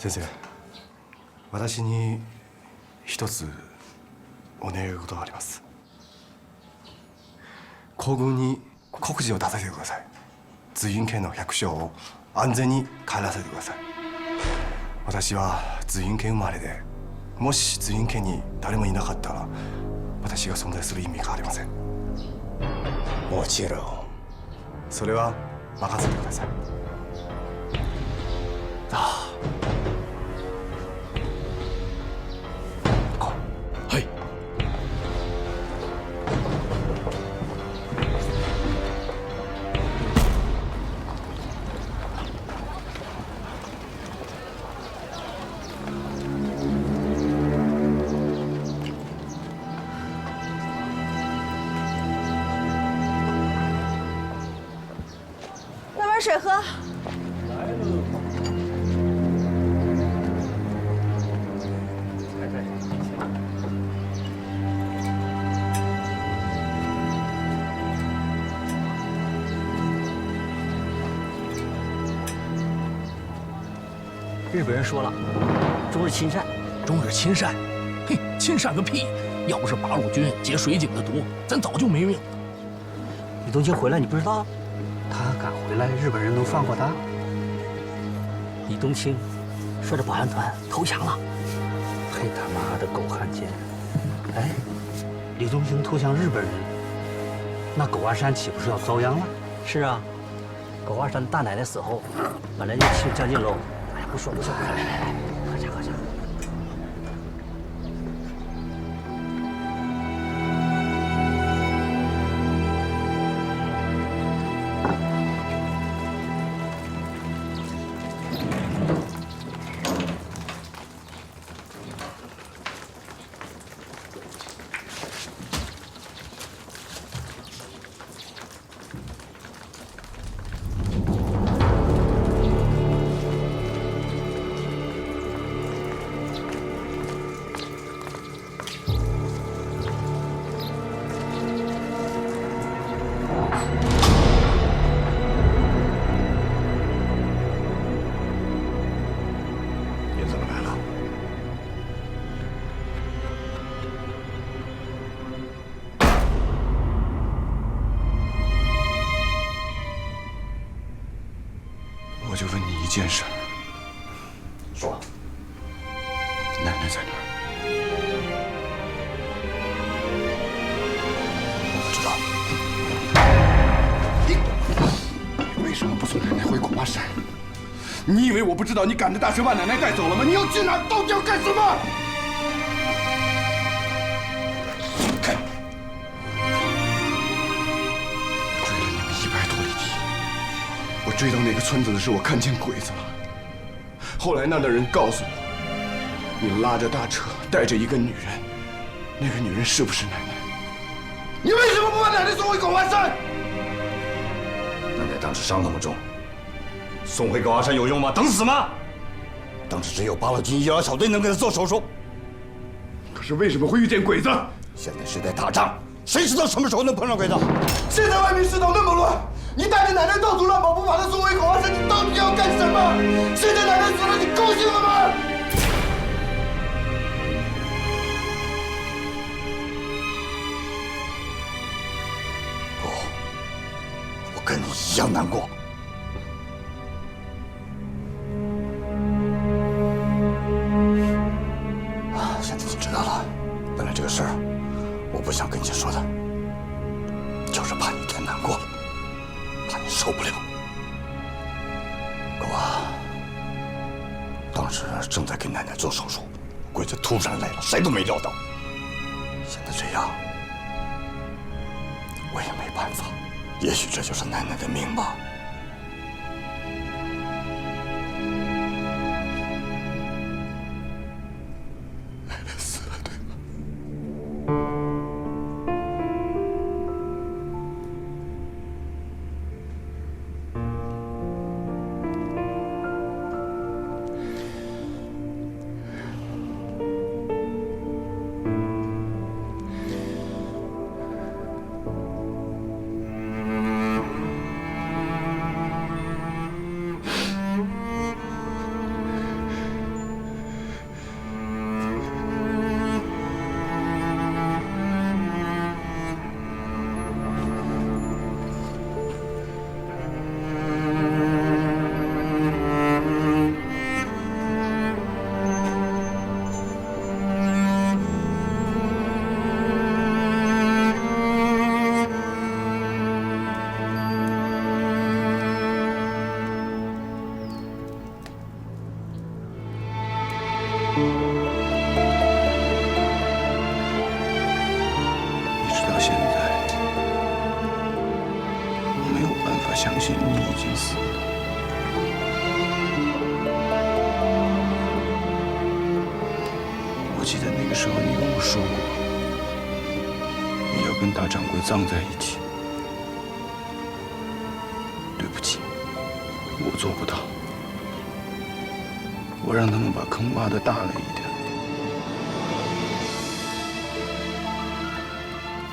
先生、私に一つお願い事があります。皇軍に告示を出させてください。随院権の百姓を安全に帰らせてください。私は随院権生まれで、もし随院権に誰もいなかったら私が存在する意味がありません。もちろん。それは任せてください。ああ。はい。拿碗水喝。来了。日本人说了，中日亲善。中日亲善？嘿，亲善个屁！要不是八路军劫水井的毒，咱早就没命了。李东清回来你不知道？他敢回来，日本人能放过他？李东清率着保安团投降了。嘿他妈的狗汉奸！哎，李东清投降日本人，那狗娃山岂不是要遭殃了？是啊，狗娃山大奶奶死后，本来就请将近喽。哎呀，不说，来，喝茶。我就问你一件事，说，奶奶在哪儿？我不知道。你为什么不送奶奶回狗娃山？你以为我不知道你赶着大车把奶奶带走了吗？你要去哪儿？到底要干什么？看，我追了你们100多里地。我追到那个村子的时候，我看见鬼子了。后来那的人告诉我，你拉着大车，带着一个女人，那个女人是不是奶奶？你为什么不把奶奶送回狗娃山？奶奶当时伤那么重，送回狗娃山有用吗？等死吗？当时只有八路军医疗小队能给她做手术。可是为什么会遇见鬼子？现在是在打仗，谁知道什么时候能碰上鬼子？现在外面世道那么乱。你带着奶奶到处乱跑，不把她送回狗娃山，你到底要干什么？现在奶奶死了，你高兴了吗？不，我跟你一样难过。现在你知道了，本来这个事儿我不想跟你说的，就是怕你太难过了。怕你受不了，狗娃，当时正在给奶奶做手术，鬼子突然来了，谁都没料到。现在这样，我也没办法。也许这就是奶奶的命吧。奶奶死了，对吗？一直到现在，我没有办法相信你已经死了。我记得那个时候你跟我说过，你要跟大掌柜葬在一起。对不起，我做不到。我让他们把坑挖得大了一点，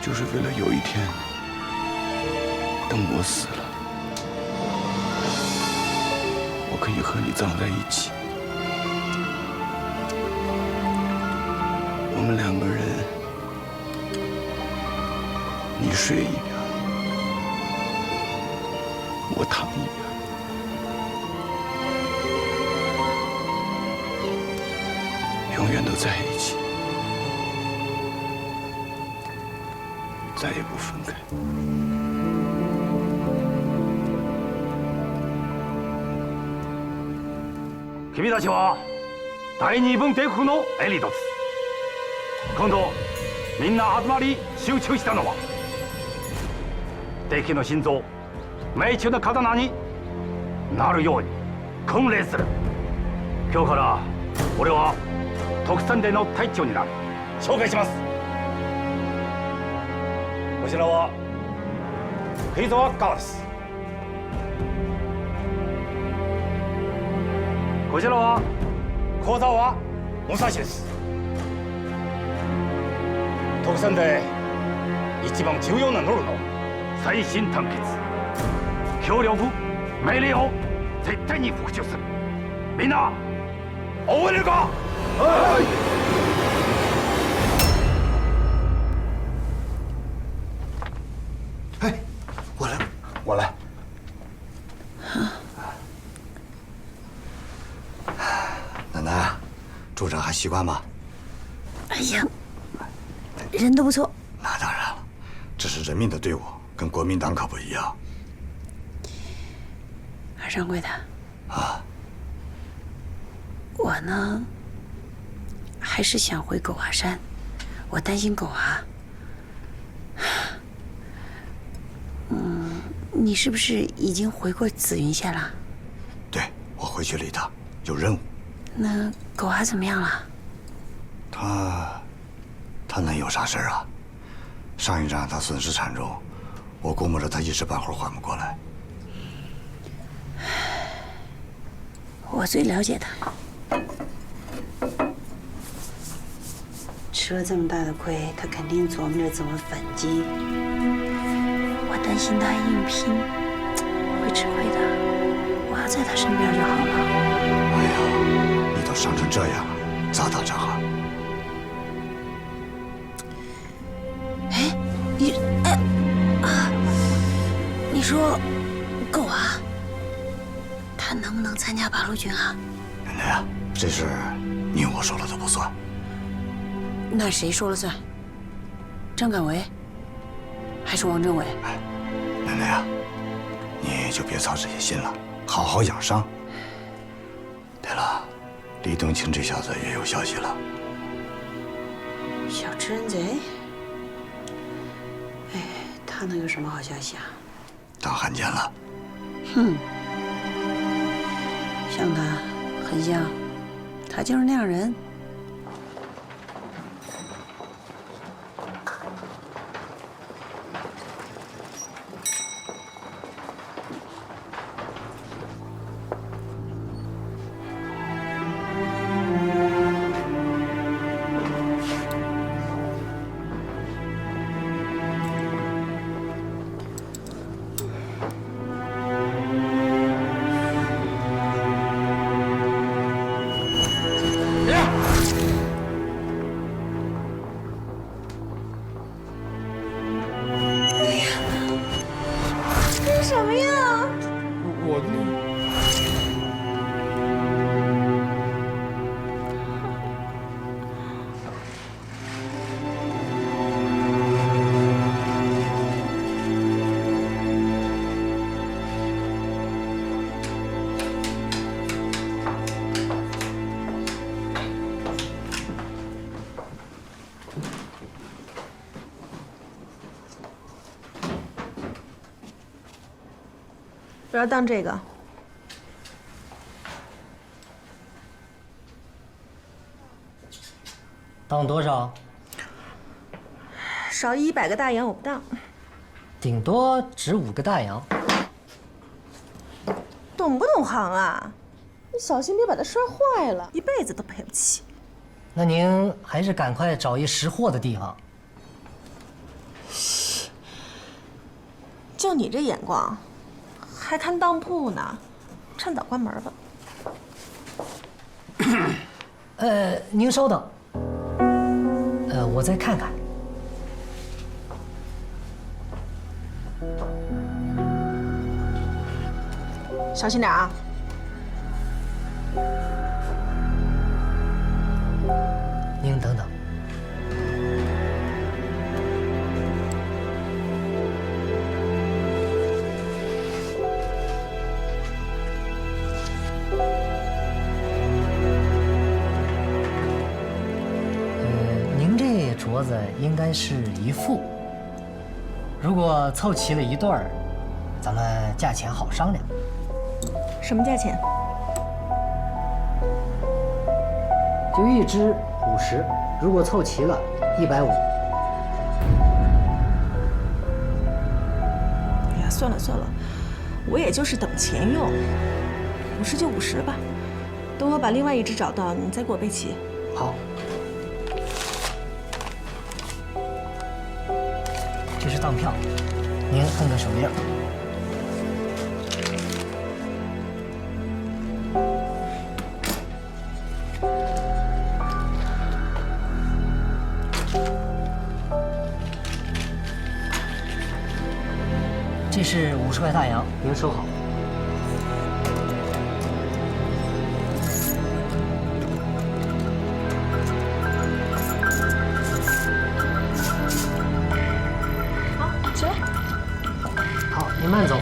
就是为了有一天，等我死了，我可以和你葬在一起。我们两个人，你睡一边，我躺一边。永远都在一起，再也不分开。君たちは大二分帝国のエリートです。今度みんな集まり集中したのは敵の心臓命中の刀になるように訓練する。今日から俺は特戦隊の隊長になる。紹介します。こちらは栗沢川です。こちらは幸沢武蔵です。特戦で一番重要なノルの最新団結、協力、命令を絶対に服従する。みんな覚えれるか？哎，我来，我来。奶奶，住着还习惯吗？哎呀，人都不错。那当然了，这是人民的队伍，跟国民党可不一样。二掌柜的，啊，我呢，还是想回狗娃山，我担心狗娃。你是不是已经回过紫云县了？对，我回去了一趟，有任务。那狗娃怎么样了？他能有啥事儿啊？上一仗他损失惨重，我估摸着他一时半会儿缓不过来。我最了解他，吃了这么大的亏，他肯定琢磨着怎么反击。我担心他硬拼会吃亏的，我要在他身边就好了。哎呀，你都伤成这样了，咋打仗啊？哎，你说狗啊，他能不能参加八路军啊？奶奶啊，这事你我说了都不算。那谁说了算？张敢为还是王政委？奶奶啊，你就别操这些心了，好好养伤。对了，李冬青这小子也有消息了。小吃人贼？哎，他能有什么好消息啊？当汉奸了。哼，像他，很像，他就是那样人。别！我要当这个。当多少？少100个大洋我不当。顶多值5个大洋。懂不懂行啊？你小心别把它摔坏了，一辈子都赔不起。那您还是赶快找一识货的地方。就你这眼光，还看当铺呢？趁早关门吧。您稍等。我再看看。小心点啊！您等等。您这镯子应该是1副，如果凑齐了1对儿，咱们价钱好商量。什么价钱？就1只50，如果凑齐了150。哎呀，算了算了，我也就是等钱用，50就50吧。等我把另外1只找到，你再给我备齐。好。这是当票，您摁个手印。这是50块大洋，您收好。好，起来。好，您慢走。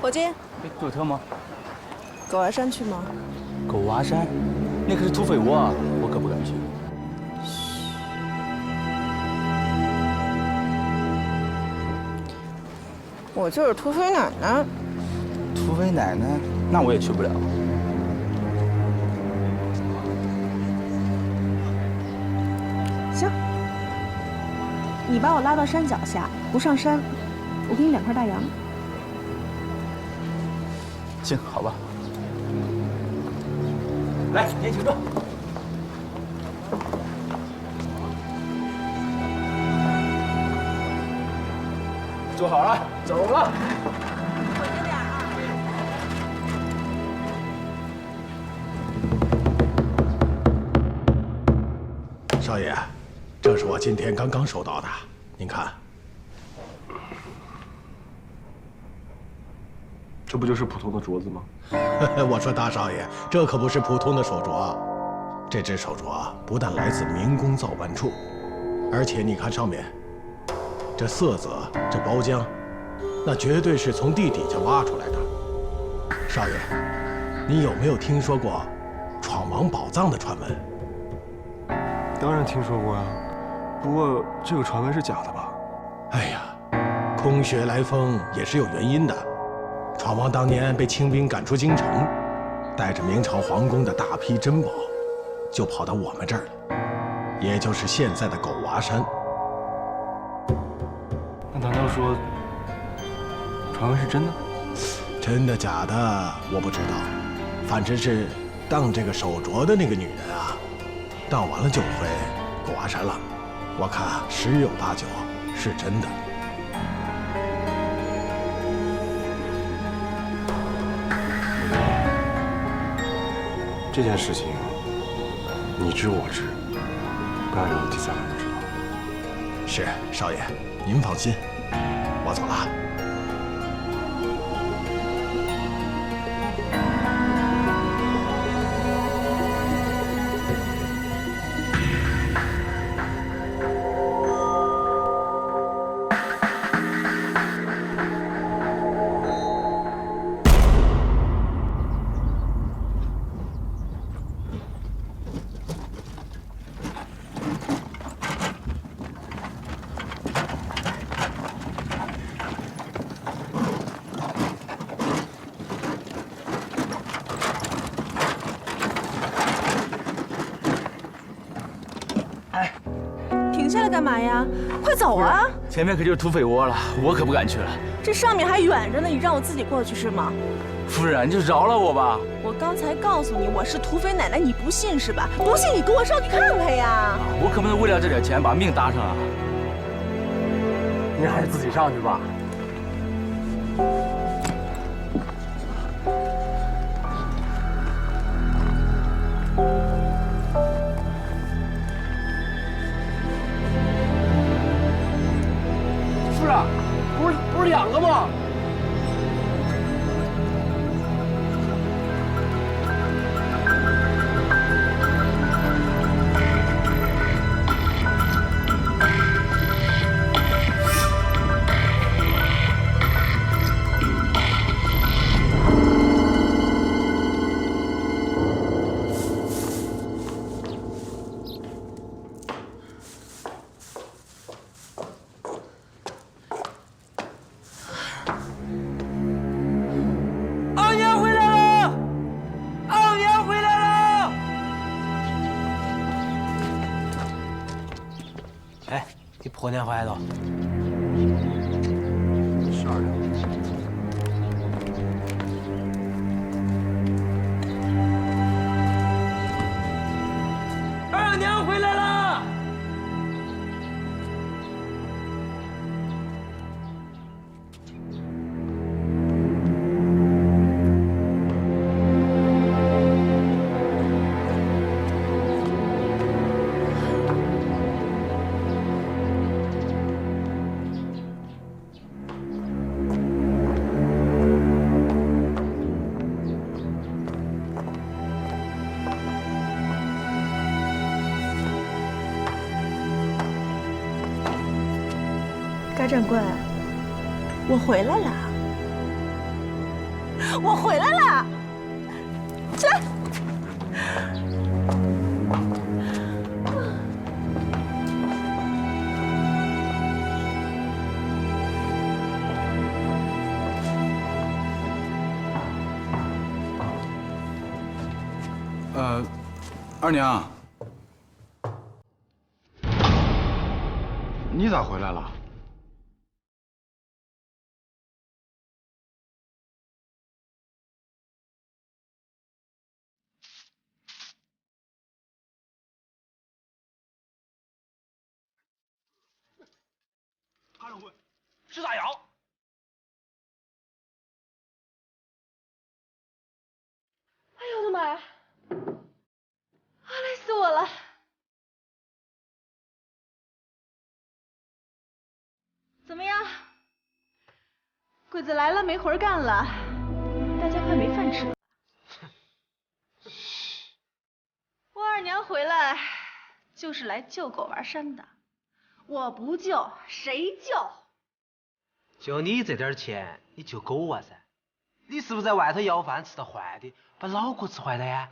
伙计，有车吗？狗儿山去吗？狗娃山，那可是土匪窝啊，我可不敢去。我就是土匪奶奶。土匪奶奶，那我也去不了。行，你把我拉到山脚下，不上山，我给你2块大洋。行，好吧。来，您请坐。坐好了，走了。少爷，这是我今天刚刚收到的，您看。这不就是普通的镯子吗？我说大少爷，这可不是普通的手镯，这只手镯不但来自明宫造办处，而且你看上面，这色泽，这包浆，那绝对是从地底下挖出来的。少爷，你有没有听说过闯王宝藏的传闻？当然听说过呀，不过这个传闻是假的吧？哎呀，空穴来风也是有原因的。闯王当年被清兵赶出京城，带着明朝皇宫的大批珍宝，就跑到我们这儿了，也就是现在的狗娃山。那难道说传闻是真的？真的假的我不知道，反正是当这个手镯的那个女人啊，当完了就回狗娃山了。我看10有8九是真的。这件事情你知我知，不要让第三个人知道。是，少爷，您放心，我走了。干嘛呀？快走啊！前面可就是土匪窝了，我可不敢去了。这上面还远着呢，你让我自己过去是吗？夫人，你就饶了我吧。我刚才告诉你我是土匪奶奶，你不信是吧？不信你跟我上去看看呀！我可不能为了这点钱把命搭上啊！您还是自己上去吧。夫人，不是两个吗？你破年坏了？12两。二娘回来了。高掌柜，我回来了，我回来了，这。二娘，你咋回来了？大掌柜，是大姚。哎呦我的妈呀！累死我了！怎么样？鬼子来了没活干了，大家快没饭吃了。我二娘回来就是来救狗玩山的，我不救谁救？就你这点钱，你救狗啊噻？你是不是在外头要饭吃到坏的，把脑壳吃坏了呀？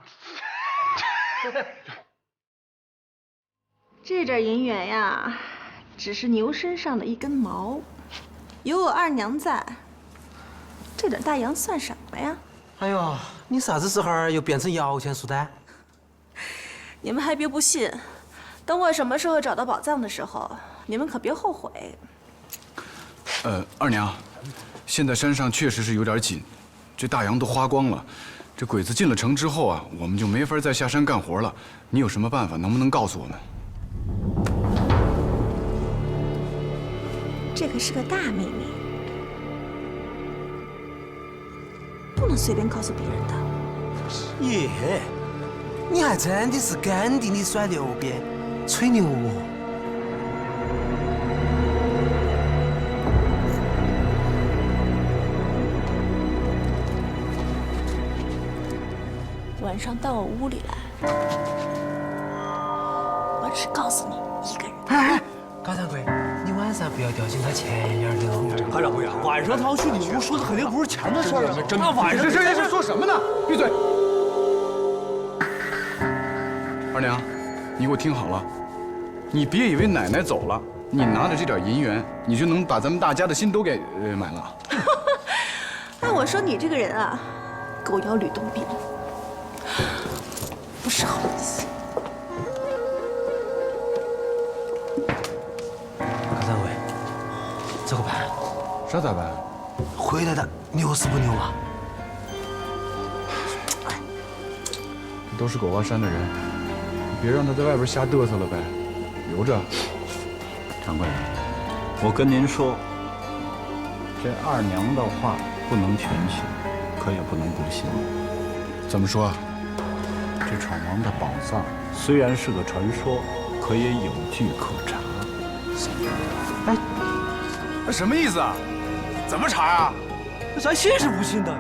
这点银元呀，只是牛身上的一根毛，有我二娘在，这点大洋算什么呀？哎呦，你啥子时候又变成摇钱树的？你们还别不信，等我什么时候找到宝藏的时候，你们可别后悔。二娘，现在山上确实是有点紧，这大洋都花光了。这鬼子进了城之后啊，我们就没法再下山干活了。你有什么办法，能不能告诉我们？这可是个大秘密，不能随便告诉别人的。耶，你还真的是干地里甩牛鞭，吹牛哦！晚上到我屋里来，我只告诉你一个人。哎，高掌柜，你晚上不要掉进他钱眼里喽。高掌柜啊，晚上他要去你屋，说的肯定不是钱的事儿啊。那晚上这说什么呢？闭嘴！二娘，你给我听好了，你别以为奶奶走了，你拿着这点银元，你就能把咱们大家的心都给买了。按我说，你这个人啊，狗咬吕洞宾，不是好意思。这个办？啥咋办？回来的牛死不牛啊？都是狗娃山的人，你别让他在外边瞎嘚瑟了呗，留着。掌柜的，我跟您说，这二娘的话不能全信，可也不能不信。怎么说？这闯王的宝藏虽然是个传说，可也有据可查。哎，那什么意思啊？怎么查啊？那咱信是不信的？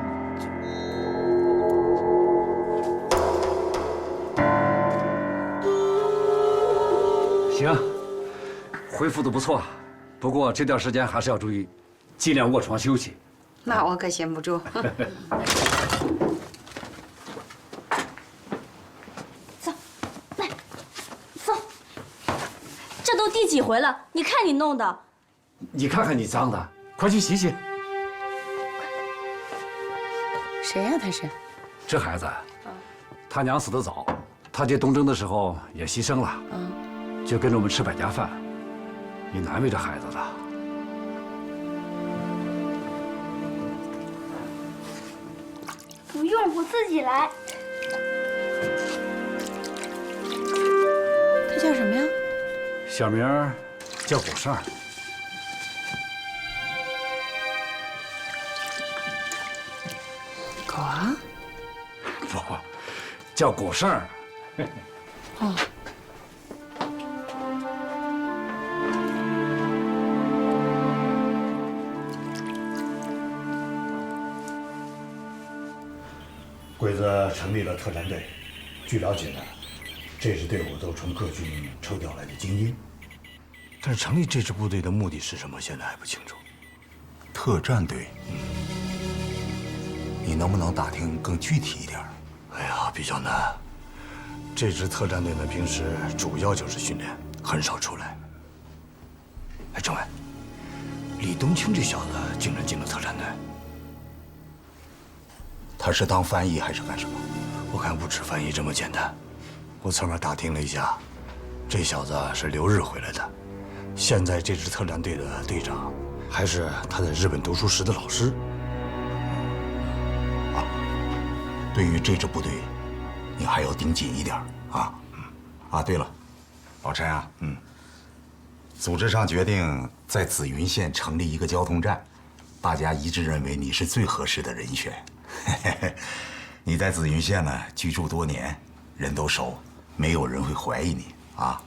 行，恢复的不错，不过这段时间还是要注意，尽量卧床休息。那我可闲不住。走，来，走。这都第几回了？你看你弄的。你看看你脏的，快去洗洗。谁呀？他是？这孩子，他娘死得早，他这东征的时候也牺牲了，就跟着我们吃百家饭，你难为这孩子了。不用，我自己来。他叫什么呀？小名叫果剩。狗啊？不，叫果剩。哦。鬼子成立了特战队，据了解呢，这支队伍都从各军抽调来的精英。但是成立这支部队的目的是什么，现在还不清楚。特战队，你能不能打听更具体一点？哎呀，比较难。这支特战队呢，平时主要就是训练，很少出来。哎，政委，李东青这小子竟然进了特战队。他是当翻译还是干什么？我看不止翻译这么简单。我侧面打听了一下，这小子是留日回来的，现在这支特战队的队长还是他在日本读书时的老师。啊，对于这支部队，你还要盯紧一点啊。啊，对了，老陈啊，组织上决定在紫云县成立一个交通站，大家一致认为你是最合适的人选。你在紫云县呢居住多年，人都熟，没有人会怀疑你啊。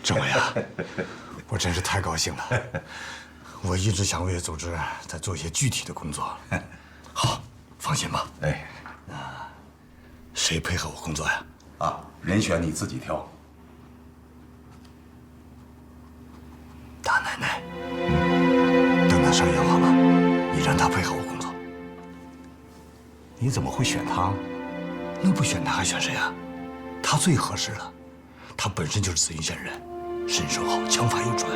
政委啊，我真是太高兴了。我一直想为组织在做一些具体的工作。好，放心吧。哎，那谁配合我工作呀？啊，人选你自己挑。大奶奶，等她伤养好了，你让她配合我工作。你怎么会选他？那不选他还选谁啊？他最合适了，他本身就是紫云县人，身手好，枪法又准。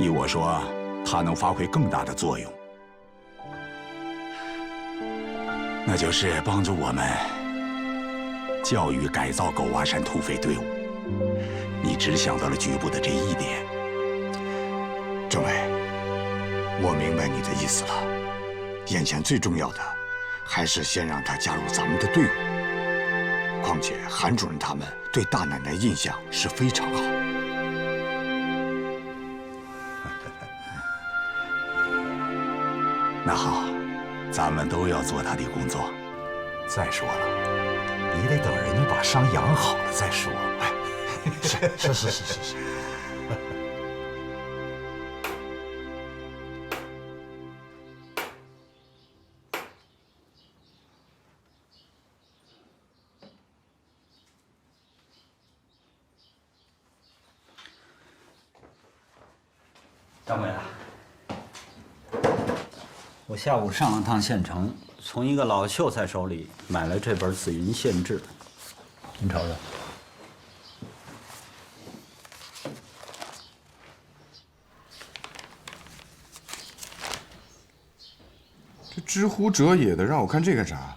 依我说，他能发挥更大的作用，那就是帮助我们教育改造狗娃山土匪队伍。你只想到了局部的这一点。政委，我明白你的意思了。眼前最重要的，还是先让他加入咱们的队伍。况且韩主任他们对大奶奶印象是非常好。那好，咱们都要做他的工作。再说了，你得等人家把伤养好了再说。哎，是。掌柜的，我下午上了趟县城，从一个老秀才手里买了这本《紫云县志》，您瞅瞅。这知乎者也的，让我看这干啥？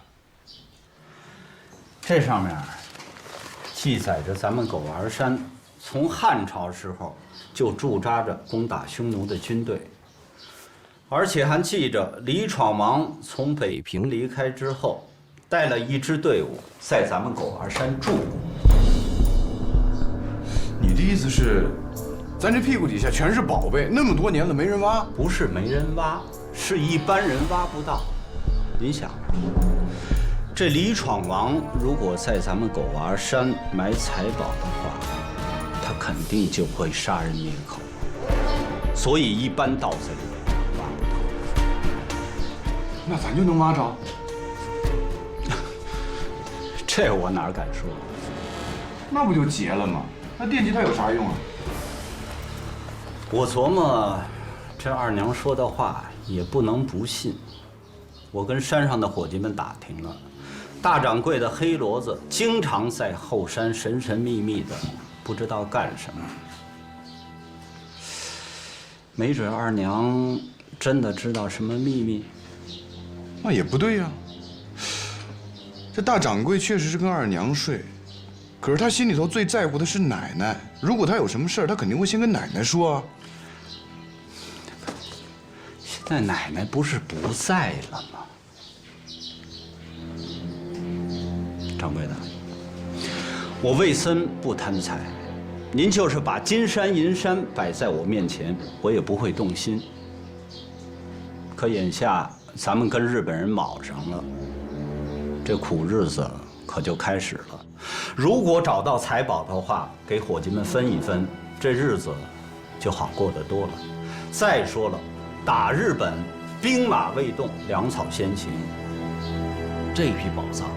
这上面记载着咱们狗娃山从汉朝时候就驻扎着攻打匈奴的军队，而且还记着李闯王从北平离开之后，带了一支队伍在咱们狗娃山住过。你的意思是，咱这屁股底下全是宝贝，那么多年了没人挖？不是没人挖，是一般人挖不到。您想，这李闯王如果在咱们狗娃山埋财宝的话，他肯定就会杀人灭口，所以一般盗贼挖不到。那咱就能挖着？这我哪敢说？那不就结了吗？那惦记他有啥用啊？我琢磨，这二娘说的话也不能不信。我跟山上的伙计们打听了，大掌柜的黑骡子经常在后山神神秘秘的，不知道干什么。没准二娘真的知道什么秘密。那也不对呀。这大掌柜确实是跟二娘睡，可是他心里头最在乎的是奶奶。如果他有什么事儿，他肯定会先跟奶奶说啊。现在奶奶不是不在了吗？掌柜的，我魏森不贪财，您就是把金山银山摆在我面前，我也不会动心。可眼下咱们跟日本人卯上了，这苦日子可就开始了。如果找到财宝的话，给伙计们分一分，这日子就好过得多了。再说了，打日本兵马未动，粮草先行，这批宝藏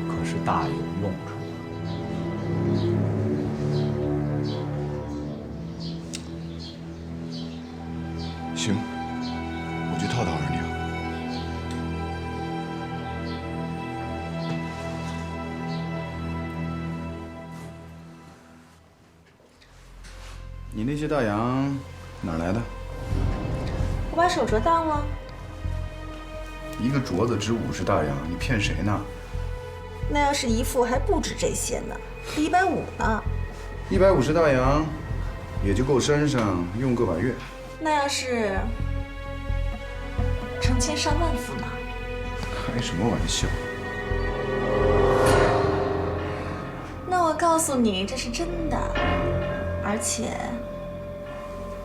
可是大有用处。行，我去套套二娘。你那些大洋哪儿来的？我把手镯当了。一个镯子值50大洋，你骗谁呢？那要是一副还不止这些呢，150呢。150大洋，也就够山上用个把月。那要是成千上万副呢？开什么玩笑？那我告诉你，这是真的，而且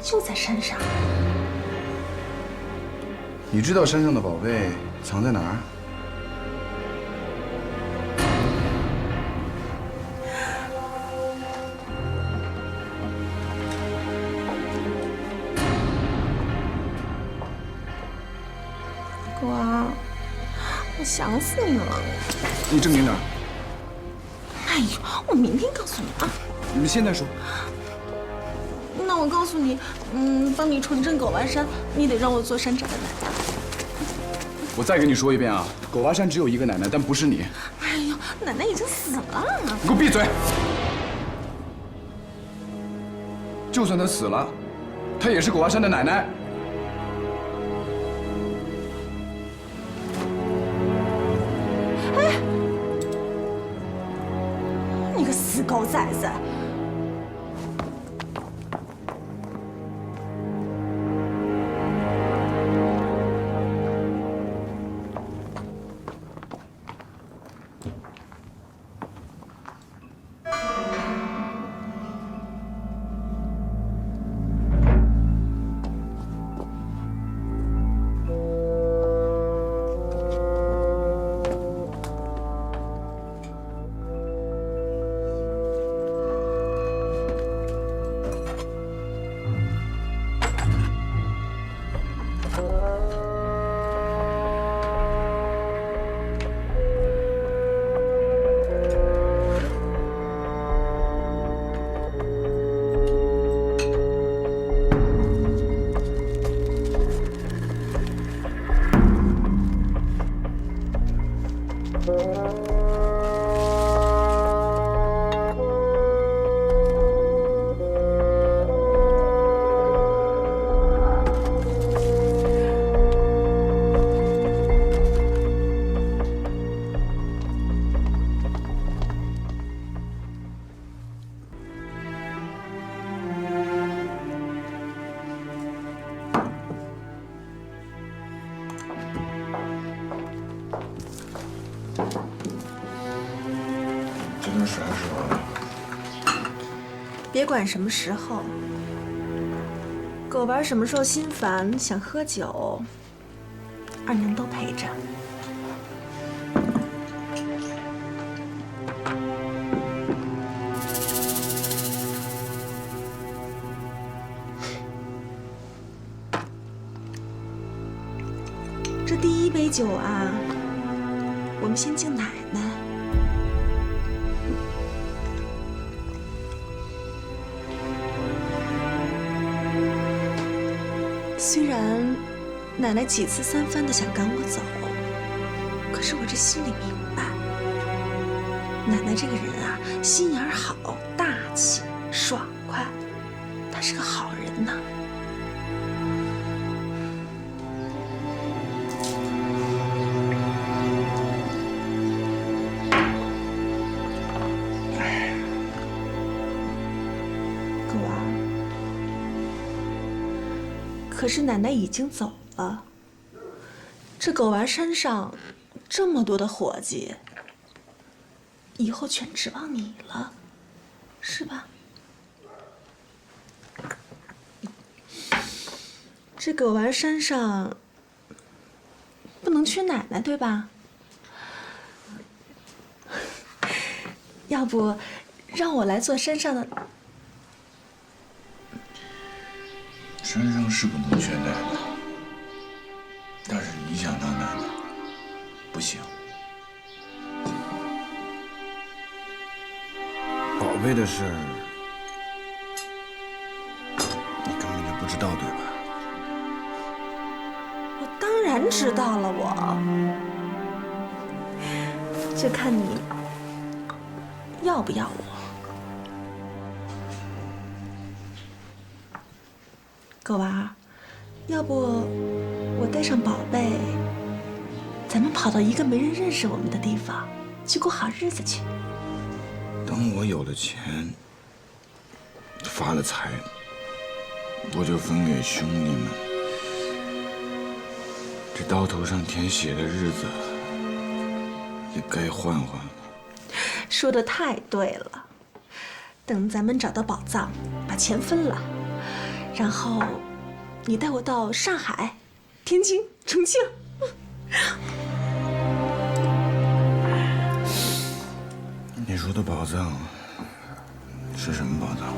就在山上。你知道山上的宝贝藏在哪儿？国王，我想死你了。你证明哪儿？哎呦，我明天告诉你啊。你现在说。那我告诉你，当你重振狗娃山，你得让我做山长的奶奶。我再跟你说一遍啊，狗娃山只有一个奶奶，但不是你。哎呦，奶奶已经死了。你给我闭嘴！就算她死了，她也是狗娃山的奶奶。哎，你个死狗崽子！别管什么时候，狗娃什么时候心烦想喝酒，二娘都陪着。这第1杯酒啊，我们先敬奶奶。虽然奶奶几次3番的想赶我走，可是我这心里明白，奶奶这个人啊，心眼儿好，大气，爽快，她是个好人呐。狗娃，可是奶奶已经走了，这狗娃山上这么多的伙计，以后全指望你了，是吧？这狗娃山上不能缺奶奶，对吧？要不让我来做山上的。山上是不能缺奶奶，但是你想当奶奶，不行。宝贝的事儿，你根本就不知道，对吧？我当然知道了，我就看你要不要我。狗娃，要不我带上宝贝，咱们跑到一个没人认识我们的地方，去过好日子去。等我有了钱，发了财，我就分给兄弟们。这刀头上舔血的日子，也该换换了。说得太对了。等咱们找到宝藏，把钱分了，然后你带我到上海、天津、重庆。你说的宝藏是什么宝藏？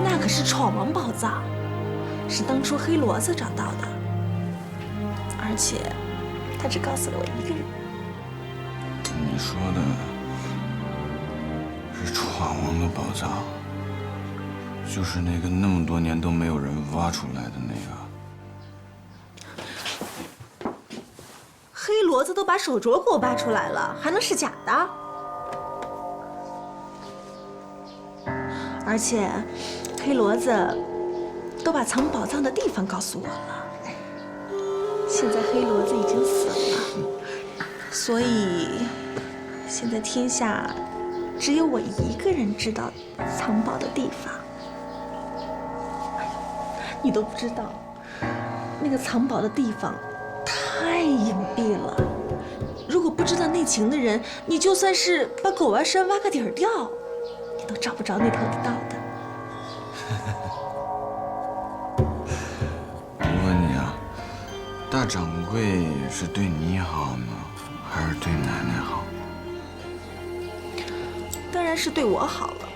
那可是闯王宝藏，是当初黑骡子找到的，而且他只告诉了我一个人。你说的是闯王的宝藏，就是那个那么多年都没有人挖出来的那个。黑骡子都把手镯给我扒出来了，还能是假的？而且，黑骡子都把藏宝藏的地方告诉我了。现在黑骡子已经死了，所以现在天下只有我一个人知道藏宝的地方。你都不知道，那个藏宝的地方太隐蔽了。如果不知道内情的人，你就算是把狗娃山挖个底儿掉，你都找不着那头的道的。我问你啊，大掌柜是对你好呢，还是对奶奶好？当然是对我好了。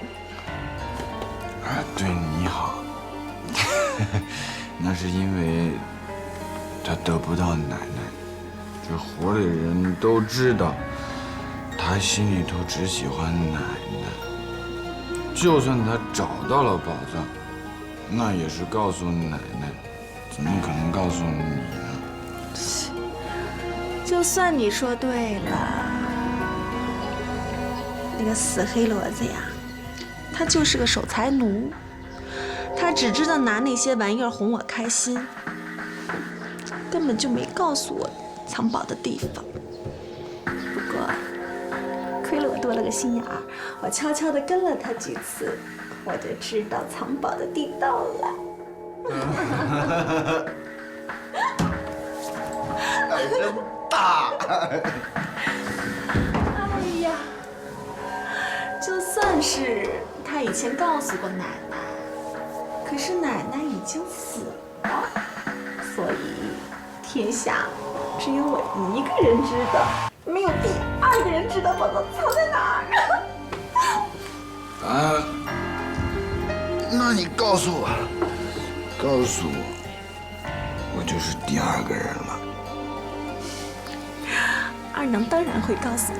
对你好，那是因为他得不到奶奶。这活里人都知道，他心里头只喜欢奶奶。就算他找到了宝藏，那也是告诉奶奶，怎么可能告诉你呢？就算你说对了，那个死黑骡子呀，他就是个守财奴，他只知道拿那些玩意儿哄我开心，根本就没告诉我藏宝的地方。不过亏了我多了个心眼儿，我悄悄地跟了他几次，我就知道藏宝的地道了。胆真大！哎呀，就算是他他以前告诉过奶奶，可是奶奶已经死了，所以天下只有我一个人知道，没有第二个人知道宝藏藏在哪儿啊！那你告诉我，我就是第二个人了。二娘当然会告诉你，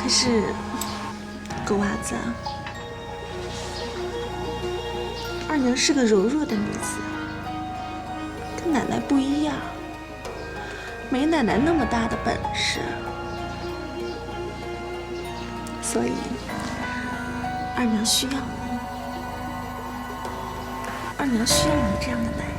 可是狗娃子，二娘是个柔弱的女子，跟奶奶不一样，没奶奶那么大的本事，所以二娘需要你，二娘需要你这样的男人。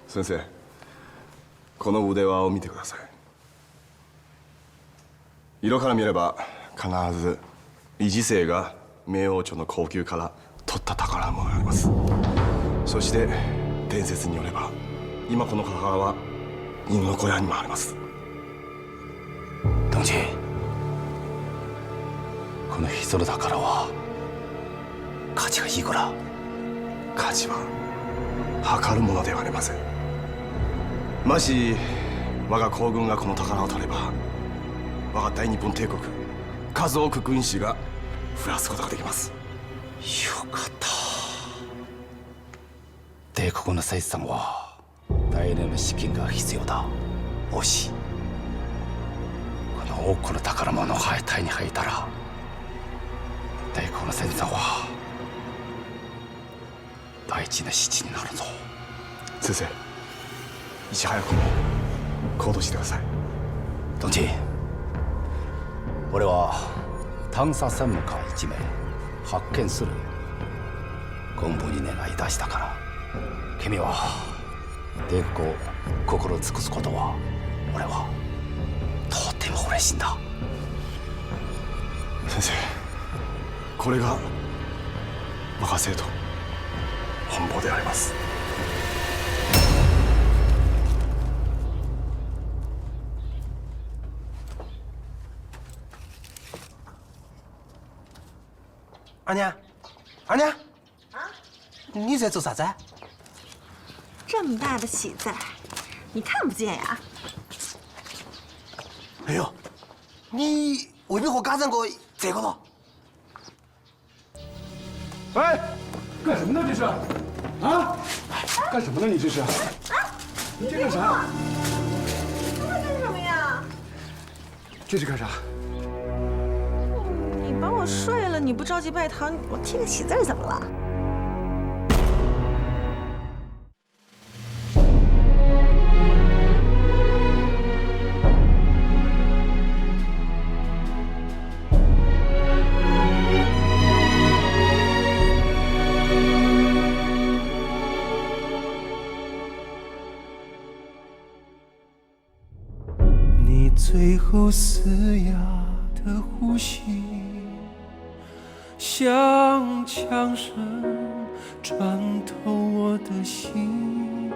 先生、この腕輪を見てください。色から見れば必ず維持生が明王朝の後宮から取った宝物があります。そして伝説によれば今この母は犬の小屋にもあります。东吉、この秘蔵の宝は価値がいくら？価値は測るものではありません。もし我が皇軍がこの宝を取れば、我が大日本帝国数多く軍師が増やすことができます。よかった。帝国の財産は大量の資金が必要だ。もしこの多くの宝物が手に入ったら、帝国の戦争は大事な死になるぞ。先生、いち早くも行動してください。東吉、俺は探査専門家1名発見する軍部に願い出したから、君は帝国を心尽くすことは俺はとても嬉しいんだ。先生、これが我が生徒本望であります。二娘，二娘，你在做啥子？这么大的喜在，你看不见呀？哎呦，你未必和家长过这个了。哎，干什么呢这是？啊？干什么呢你这是？你这干啥？这干什么呀？这是干啥？你把我睡了，你不着急拜堂，我贴个喜字怎么了？你最后嘶哑的呼吸，像枪声穿透我的心，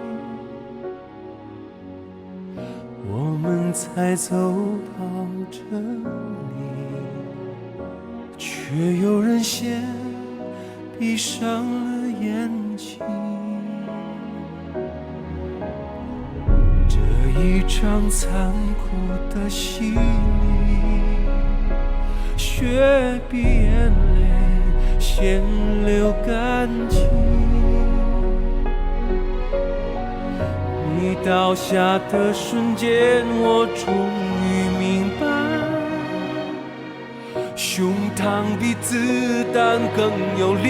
我们才走到这里，却有人先闭上了眼睛。这一场残酷的洗礼，血比眼泪先流干净。你倒下的瞬间，我终于明白，胸膛比子弹更有力。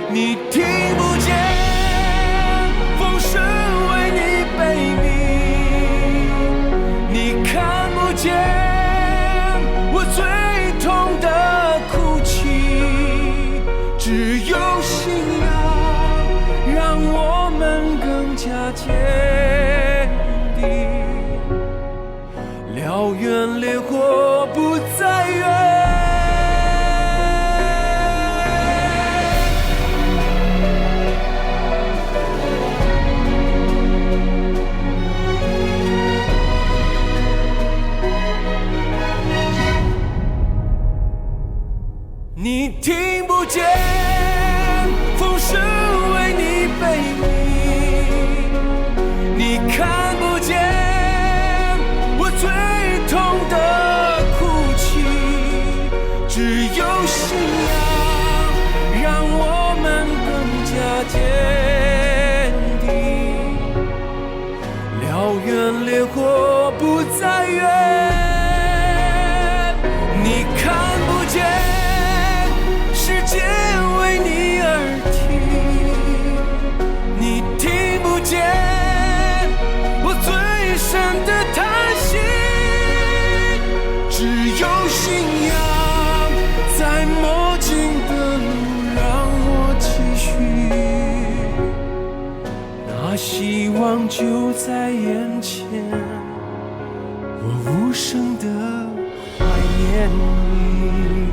你听不见见我最痛的哭泣，只有信仰让我们更加坚定。燎原烈火不再远。你听不见风声为你悲鸣，你看不见我最痛的哭泣，只有信仰让我们更加坚定。燎原烈火不再远，你看不见世界为你而停，你听不见我最深的叹息，只有信仰在莫尽的路让我继续，那希望就在眼前，我无声的怀念你。